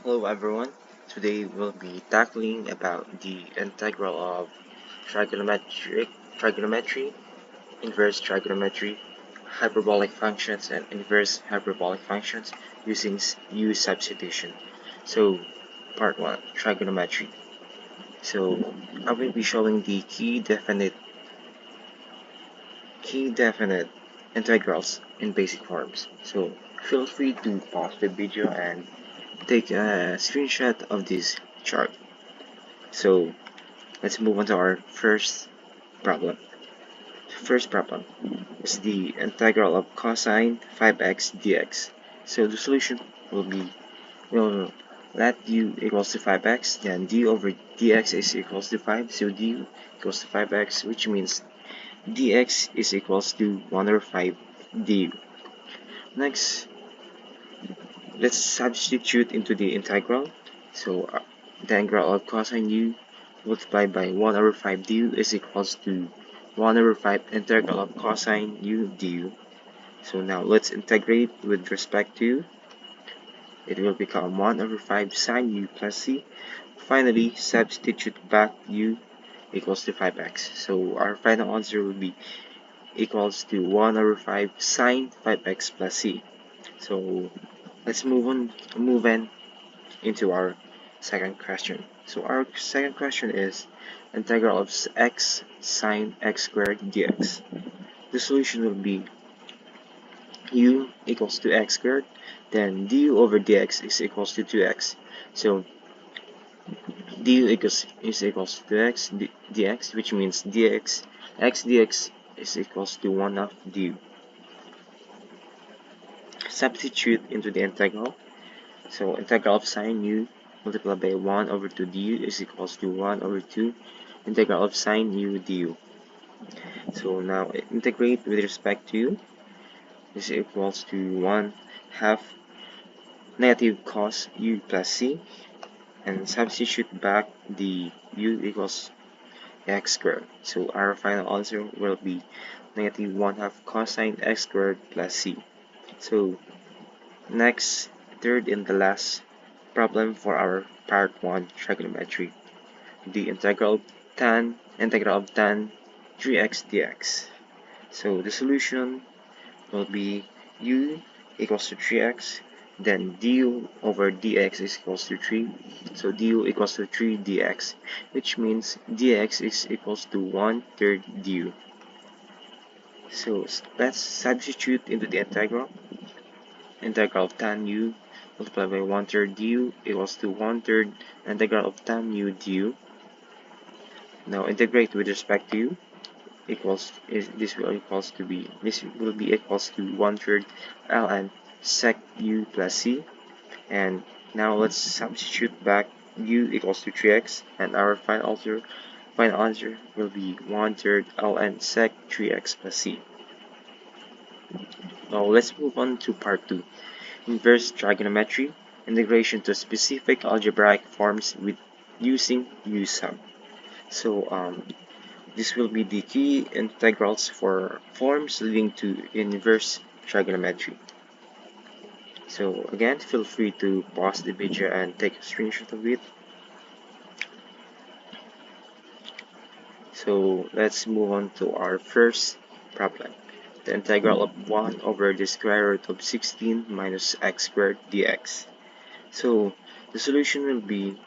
Hello everyone. Today we'll be tackling about the integral of trigonometry, inverse trigonometry, hyperbolic functions, and inverse hyperbolic functions using U-substitution. So, part 1, trigonometry. So, I will be showing the key definite integrals in basic forms. So, feel free to pause the video and take a screenshot of this chart. So let's move on to our first problem. First problem is the integral of cosine 5x dx. So the solution will let u equals to 5x, then d over dx is equals to 5, so du equals to 5x, which means dx is equals to 1 over 5 du. Next, let's substitute into the integral. So the integral of cosine u multiplied by 1 over 5 du is equals to 1 over 5 integral of cosine u du. So now let's integrate with respect to. It will become 1 over 5 sine u plus c. Finally, substitute back u equals to 5x. So our final answer will be equals to 1 over 5 sine 5x plus c. So let's move in into our second question. So our second question is integral of x sine x squared dx. The solution will be u equals to x squared, then du over dx is equals to 2x. So du is equals to x dx, which means dx is equals to 1 half du. Substitute into the integral. So integral of sine u multiplied by 1 over 2 du is equals to 1 over 2 integral of sine u du. So now integrate with respect to is equals to 1 half negative cos u plus c, and substitute back the u equals x squared. So our final answer will be negative 1 half cosine x squared plus c. So next, third and the last problem for our part 1 trigonometry. The integral of tan 3x dx. So the solution will be u equals to 3x, then du over dx is equals to 3. So du equals to 3 dx, which means dx is equals to 1/3 du. So let's substitute into the integral. Integral of tan u multiplied by 1/3 du equals to 1/3 integral of tan u du. Now integrate with respect to u. This will be equals to 1/3 ln sec u plus c, and now let's substitute back u equals to 3x, and our final answer will be 1/3 ln sec 3x plus c. Now let's move on to part 2, inverse trigonometry, integration to specific algebraic forms with using U-sub. So this will be the key integrals for forms leading to inverse trigonometry. So again, feel free to pause the video and take a screenshot of it. So let's move on to our first problem. The integral of 1 over the square root of 16 minus x squared dx. So the solution will be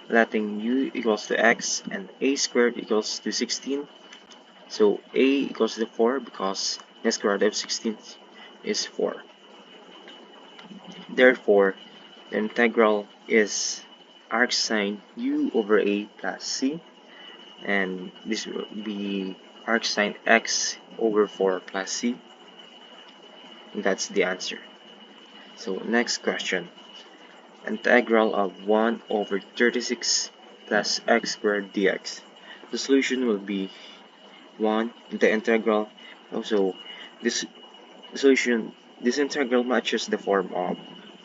letting u equals to x and a squared equals to 16. So a equals to 4 because the square root of 16 is 4. Therefore, the integral is arcsine u over a plus c, and this will be arcsine x over 4 plus c. And that's the answer. So next question. Integral of 1 over 36 plus x squared dx. The solution will be 1 the integral. Also, this integral matches the form of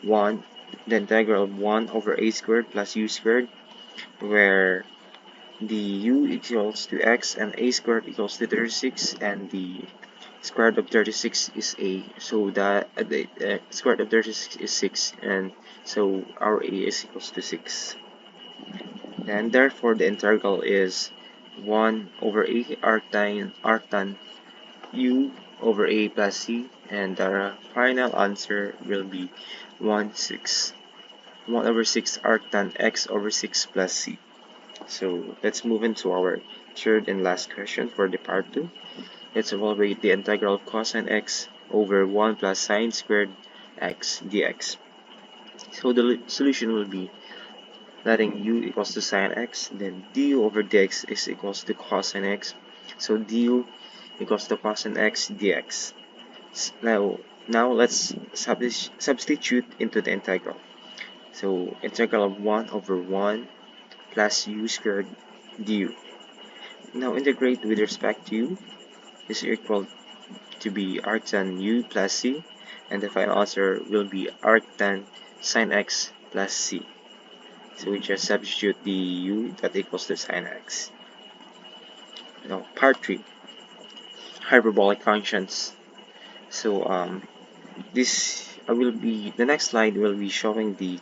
1 the integral of 1 over a squared plus u squared, where the u equals to x and a squared equals to 36, and the Square root of 36 is a, so the square root of 36 is 6, and so our a is equals to 6. And therefore the integral is 1 over a arctan u over a plus c, and the final answer will be 1 6. 1 over 6 arctan x over 6 plus c. So let's move into our third and last question for the part 2. Let's evaluate the integral of cosine x over 1 plus sine squared x dx. So the solution will be letting u equals to sine x, then du over dx is equals to cosine x. So du equals to cosine x dx. Now let's substitute into the integral. So integral of 1 over 1 plus u squared du. Now integrate with respect to u is equal to be arctan u plus c, and the final answer will be arctan sine x plus c. So we just substitute the u that equals to sine x. Now part 3, hyperbolic functions. So this will be, the next slide will be showing the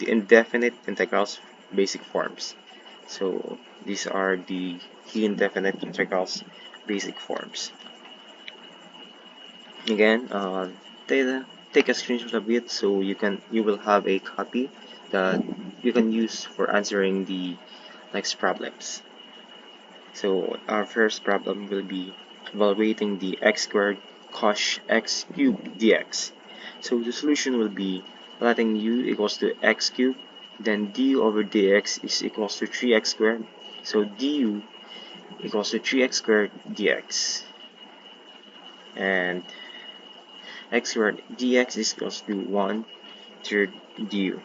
indefinite integrals basic forms. So these are the key indefinite integrals basic forms. Again, take a screenshot of it so you will have a copy that you can use for answering the next problems. So our first problem will be evaluating the x squared cos x cubed dx. So the solution will be letting u equals to x cubed, then du over dx is equals to 3x squared. So du equals to 3x squared dx. And x squared dx is equals to 1/3 du,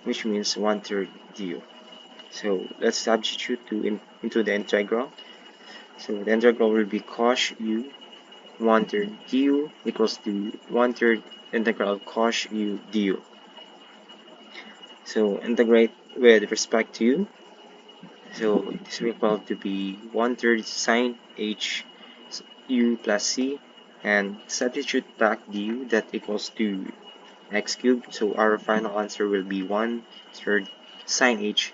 which means 1/3 du. So let's substitute into the integral. So the integral will be cos u 1/3 du equals to 1/3 integral of cos u du. So integrate with respect to u. So this will equal to be 1/3 sine h u plus c, and substitute back du that equals to x cubed. So our final answer will be 1/3 sine h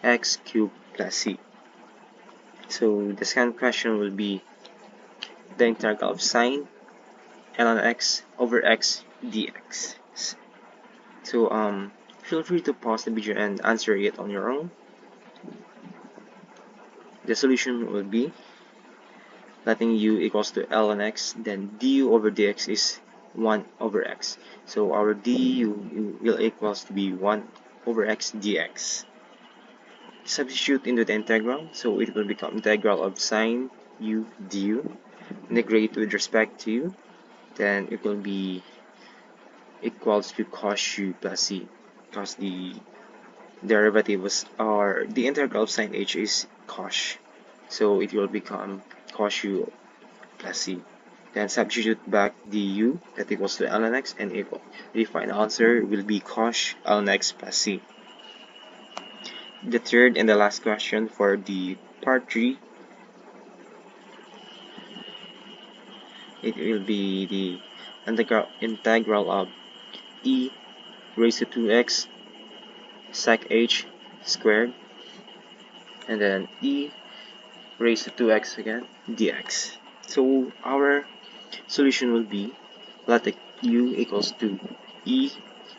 x cubed plus c. So the second question will be the integral of sine ln x over x dx. So feel free to pause the video and answer it on your own. The solution will be letting u equals to ln x, then du over dx is 1 over x. So our du will equals to be 1 over x dx. Substitute into the integral, so it will become integral of sine u du. Integrate with respect to u, then it will be equals to cos u plus c, because the derivative was, or the integral of sine h is cos, so it will become cos u plus c. Then substitute back the u that equals to ln x, and equal. The final answer will be cos ln x plus c. The third and the last question for the part 3, it will be the integral of e raised to 2x sec h squared, and then e raised to 2x again dx. So our solution will be let u equals to e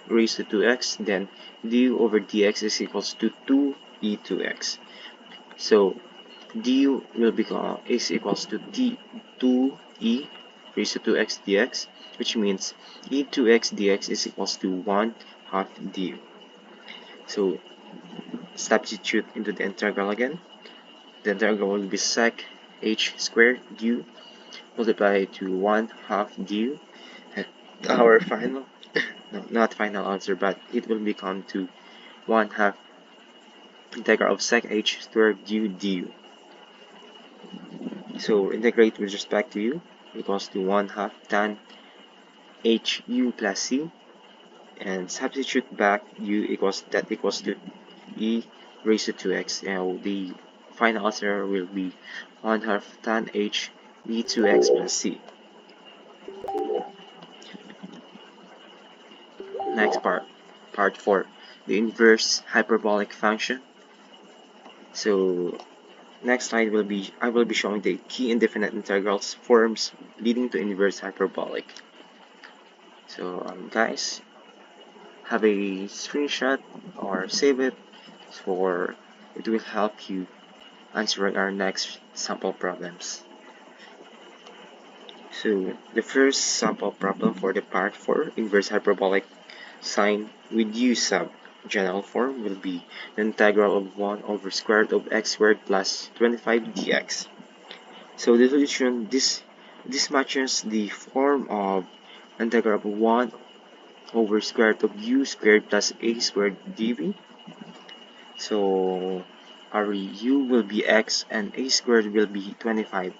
raised to 2x, then du over dx is equals to 2e2x. So du will become is equals to 2e raised to 2x dx, which means e2x dx is equals to 1/2 du. So substitute into the integral again. The integral will be sec h squared du multiplied to 1/2 du. And our final, no, not final answer, but it will become to 1/2 integral of sec h squared du. So integrate with respect to u equals to 1/2 tan h u plus c, and substitute back u equals to e raised to 2x. Now the final answer will be 1/2 tan h b2x plus c. Next part 4, the inverse hyperbolic function. So next slide I will be showing the key indefinite integrals forms leading to inverse hyperbolic. So guys, have a screenshot or save it, for it will help you answering our next sample problems. So the first sample problem for the part 4 inverse hyperbolic sign with U sub general form will be the integral of 1 over square root of x squared plus 25 dx. So the solution, this matches the form of integral of 1 over square root of u squared plus a squared dv. So our u will be x and a squared will be 25.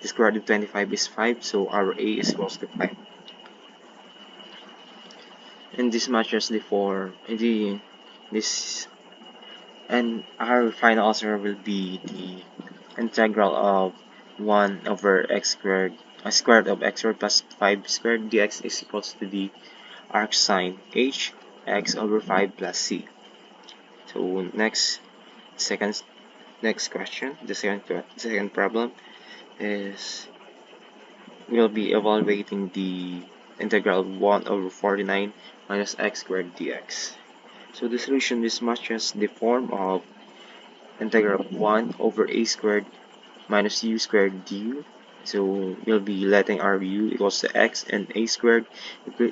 The square root of 25 is 5, so our a is equals to 5. And this matches the form, and our final answer will be the integral of 1 over x squared, square root of x squared plus 5 squared dx is equals to the arc sine h x over 5 plus c. So next question, the second problem is we'll be evaluating the integral of 1 over 49 minus x squared dx. So the solution is matches the form of integral of 1 over a squared minus u squared du. So we'll be letting our u equals to x and a squared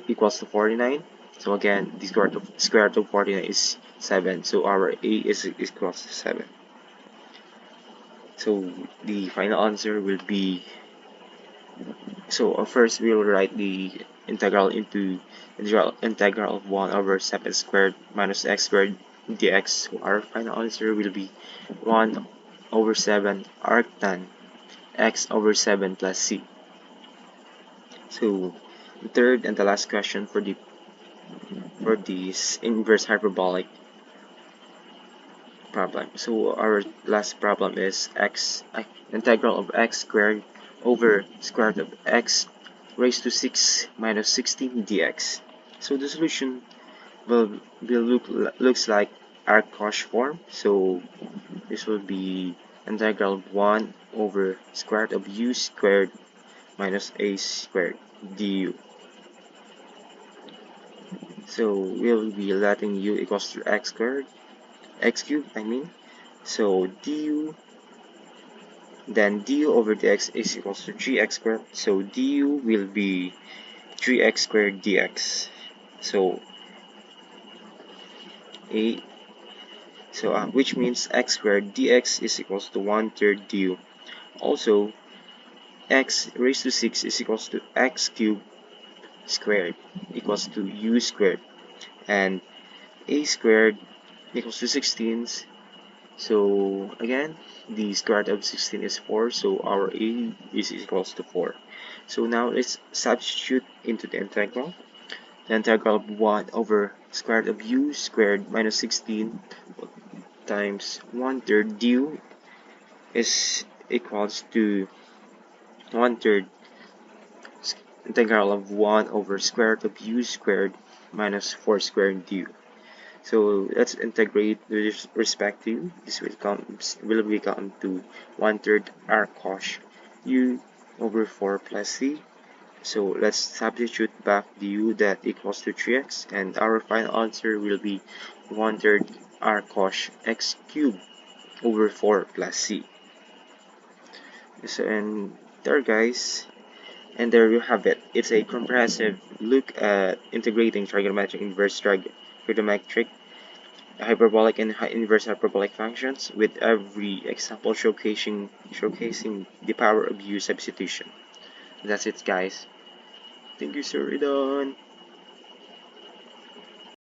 equals to 49. So again, the square root of 49 is 7. So our a is equals to 7. So the final answer will be, so first we will write the integral into integral of 1 over 7 squared minus x squared dx. So our final answer will be 1 over 7 arctan x over 7 plus c. So the third and the last question for this inverse hyperbolic problem. So our last problem is integral of x squared over square root of x raised to 6 minus 16 dx. So the solution looks like arc-cosh form. So this will be integral of 1 over square root of u squared minus a squared du. So we'll be letting u equals to x squared, x cubed I mean. So du, then du over dx is equals to 3x squared. So du will be 3x squared dx. So which means x squared dx is equals to 1/3 du. Also, x raised to 6 is equals to x cubed squared equals to u squared, and a squared equals to 16. So again, the square root of 16 is 4, so our a is equals to 4. So now let's substitute into the integral. The integral of 1 over square root of u squared minus 16 times 1/3 du is equals to 1/3 integral of 1 over square root of u squared minus 4 squared du. So let's integrate with respect to u. This will become to 1/3 arc-cosh u over 4 plus c. So let's substitute back the u, that equals to 3x, and our final answer will be 1/3 arc-cosh x cubed over 4 plus c. So, and there guys, and there you have it. It's a comprehensive look at integrating trigonometric inverse trigonometric hyperbolic and inverse hyperbolic functions, with every example showcasing the power of U-substitution. That's it guys. Thank you, Sir Ridon.